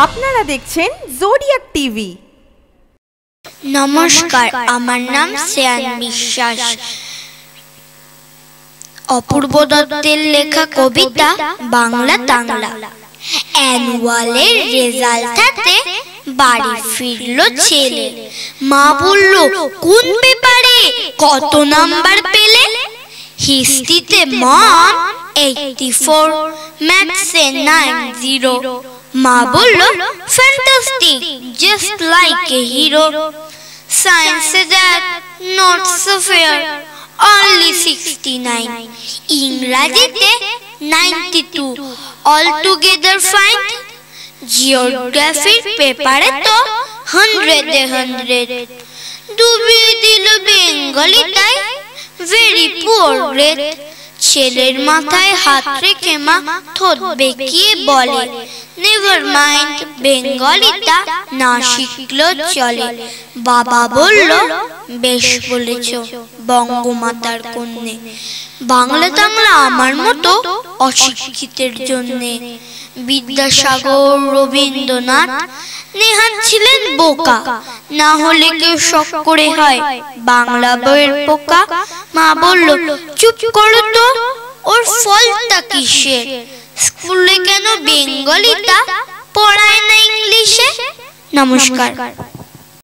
আপনারা দেখছেন zodiac TV. নমস্কার, আমার নাম শ্রেয়ান বিশ্বাস। অপূর্ব দত্তের লেখা কবিতা বাংলা টাংলা। অ্যানুয়ালের রেজাল্ট হাতে বাড়ি ফিরলো ছেলে। মা বলল, কোন পেপারে কত নাম্বার পেলে? হিস্ট্রিতে মম 84, ম্যাথসে 90। মা বলল, fantastic, just like a hero. সায়েন্সে that not so fair, only 69। ইংরাজিতে 92, all together fine। জিওগ্রাফির পেপারে তো 100 ডুবিয়ে দিল বেঙ্গলিটাই, ভেরি পুয়ার গ্রেড। ছেলের মাথায় হাত রেখে মা ঠোঁট বেঁকিয়ে বলে, নেভার মাইন্ড, বেঙ্গলিটা না শিখলেও চলে। বাবা বলল, বেশ বলেছ বঙ্গমাতার কন্যে। বাংলা টাংলা আমার মতো অশিক্ষিতের জন্যে। বিদ্যাসাগর, রবীন্দ্রনাথ, নেহাত ছিলেন বোকা, না হলে কেউ শখ করে হয় বাংলা বইয়ের পোকা। মা বলল, চুপ করো তো, ওর ফলটা কিসের? স্কুলে কেন বেঙ্গলিটা পড়ায় না ইংলিশে? নমস্কার।